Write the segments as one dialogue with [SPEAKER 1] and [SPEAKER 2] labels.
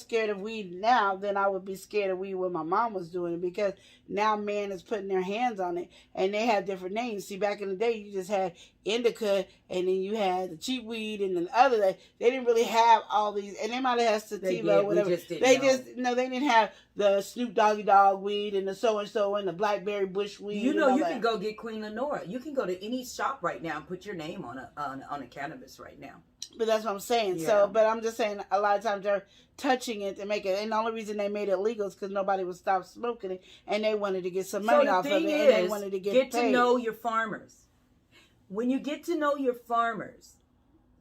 [SPEAKER 1] scared of weed now than I would be scared of weed when my mom was doing it, because now man is putting their hands on it and they have different names. See, back in the day, you just had indica, and then you had the cheap weed, and then other they didn't really have all these, and they might have had sativa or whatever. They didn't have the Snoop Doggy Dogg weed and the so and so and the blackberry bush weed.
[SPEAKER 2] You know, you can go get Queen Lenora. You can go to any shop right now and put your name on a cannabis right now.
[SPEAKER 1] But that's what I'm saying. Yeah. So, but I'm just saying, a lot of times they're touching it to make it, and the only reason they made it legal is because nobody would stop smoking it, and they wanted to get some money off of it, and they wanted to get paid.
[SPEAKER 2] To know your farmers. When you get to know your farmers,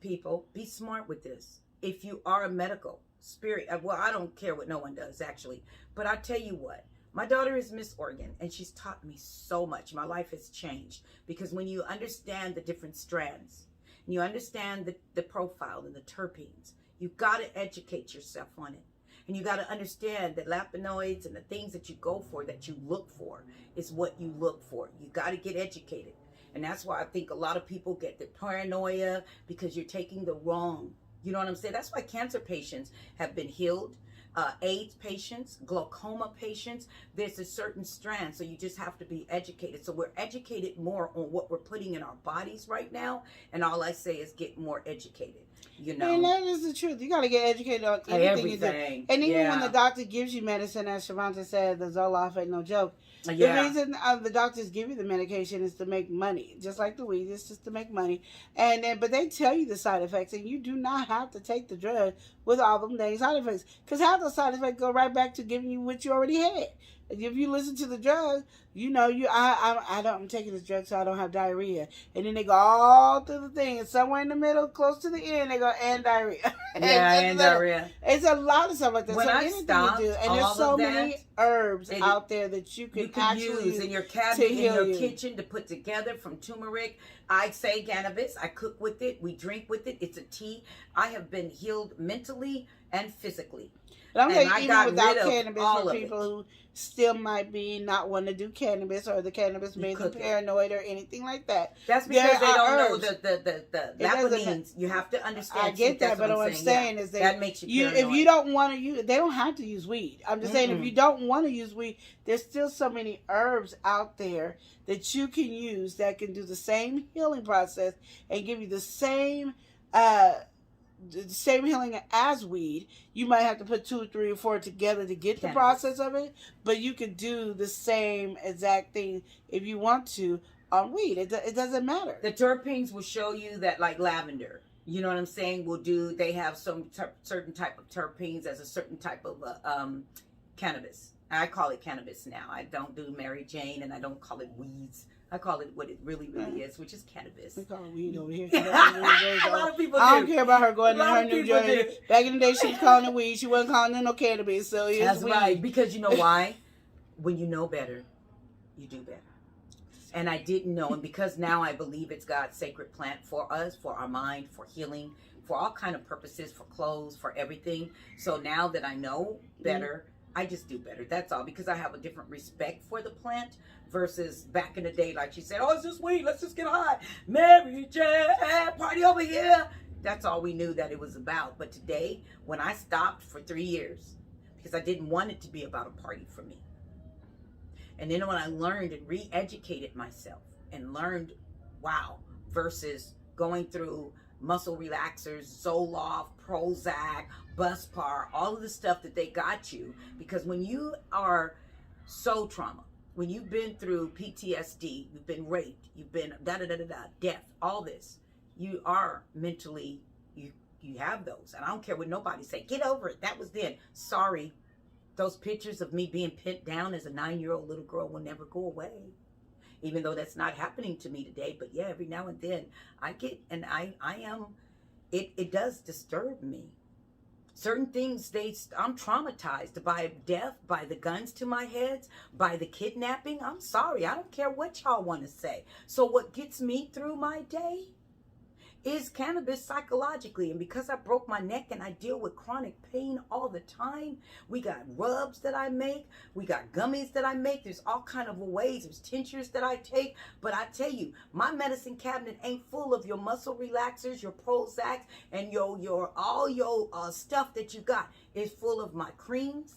[SPEAKER 2] people, be smart with this. If you are a medical spirit, well, I don't care what no one does, actually, but I tell you what, my daughter is Miss Oregon, and she's taught me so much. My life has changed, because when you understand the different strands, and you understand the profile and the terpenes, you've got to educate yourself on it. And you got to understand that flavonoids and the things that you go for, that you look for, is what you look for. You got to get educated. And that's why I think a lot of people get the paranoia, because you're taking the wrong. You know what I'm saying? That's why cancer patients have been healed. AIDS patients, glaucoma patients, there's a certain strand, so you just have to be educated. So we're educated more on what we're putting in our bodies right now, and all I say is get more educated. You know,
[SPEAKER 1] and that is the truth. You got to get educated on everything you do. And even when the doctor gives you medicine, as Shavonda said, the Zoloft ain't no joke. The reason the doctors give you the medication is to make money, just like the weed. It's just to make money, but they tell you the side effects, and you do not have to take the drug with all them dang side effects, because half the side effects go right back to giving you what you already had. If you listen to the drug, you know I'm taking this drug so I don't have diarrhea, and then they go all through the thing, and somewhere in the middle, close to the end, they go and diarrhea.
[SPEAKER 2] And diarrhea.
[SPEAKER 1] It's a lot of stuff like that.
[SPEAKER 2] When I stopped,
[SPEAKER 1] and there's so many herbs out there that you can actually
[SPEAKER 2] use in your cabinet, in your kitchen, to put together, from turmeric. I say cannabis. I cook with it. We drink with it. It's a tea. I have been healed mentally and physically.
[SPEAKER 1] But I'm saying, even without cannabis, for people who still might be not want to do cannabis, or the cannabis made them paranoid or anything like that.
[SPEAKER 2] That's because they don't know the lapamines. You have to understand.
[SPEAKER 1] I get that, but what I'm saying is that
[SPEAKER 2] makes you paranoid.
[SPEAKER 1] If you don't want to use, they don't have to use weed. I'm just saying, if you don't want to use weed, there's still so many herbs out there that you can use that can do the same healing process and give you the same healing as weed. You might have to put 2, 3, or 4 together to get the process of it, but you could do the same exact thing if you want to on weed. It doesn't matter.
[SPEAKER 2] The terpenes will show you that, like lavender, you know what I'm saying, they have some certain type of terpenes as a certain type of cannabis. I call it cannabis now. I don't do Mary Jane, and I don't call it weeds. I call it what it really is, which is cannabis.
[SPEAKER 1] We call it weed over here.
[SPEAKER 2] A lot of people do.
[SPEAKER 1] I don't care about her going to her new journey. Back in the day, she was calling it weed. She wasn't calling it no cannabis. So it's
[SPEAKER 2] That's
[SPEAKER 1] weed.
[SPEAKER 2] Right. Because you know why? When you know better, you do better. And I didn't know. And because now I believe it's God's sacred plant for us, for our mind, for healing, for all kind of purposes, for clothes, for everything. So now that I know better, I just do better. That's all. Because I have a different respect for the plant. Versus back in the day, like she said, oh, it's just weed, let's just get high. Mary Jane, party over here. That's all we knew that it was about. But today, when I stopped for 3 years, because I didn't want it to be about a party for me. And then when I learned and re-educated myself and learned, wow, versus going through muscle relaxers, Zoloft, Prozac, Buspar, all of the stuff that they got you. Because when you are so trauma, when you've been through PTSD, you've been raped, you've been death, all this, you are mentally, you have those. And I don't care what nobody say, get over it. That was then. Sorry. Those pictures of me being pinned down as a 9-year-old little girl will never go away. Even though that's not happening to me today. But yeah, every now and then I get, and I am, it does disturb me. Certain things, I'm traumatized by death, by the guns to my heads, by the kidnapping. I'm sorry. I don't care what y'all want to say. So what gets me through my day is cannabis psychologically. And because I broke my neck and I deal with chronic pain all the time, we got rubs that I make. We got gummies that I make. There's all kind of ways. There's tinctures that I take. But I tell you, my medicine cabinet ain't full of your muscle relaxers, your Prozacs, and all your stuff that you got. It's full of my creams.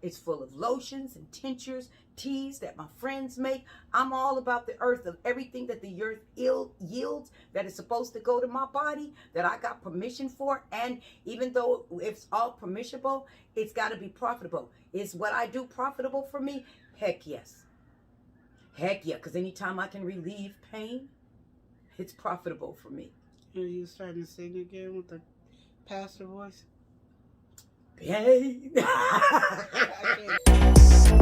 [SPEAKER 2] It's full of lotions and tinctures, teas that my friends make. I'm all about the earth, of everything that the earth yields that is supposed to go to my body, that I got permission for. And even though it's all permissible, it's got to be profitable. Is what I do profitable for me? Heck yes. Heck yeah, because anytime I can relieve pain, it's profitable for me.
[SPEAKER 1] Are you starting to sing again with the pastor voice?
[SPEAKER 2] Yay.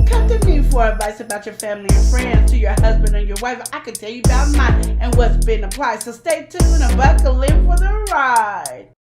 [SPEAKER 1] Come to me for advice about your family and friends, to your husband and your wife. I can tell you about mine and what's been applied. So stay tuned and buckle in for the ride.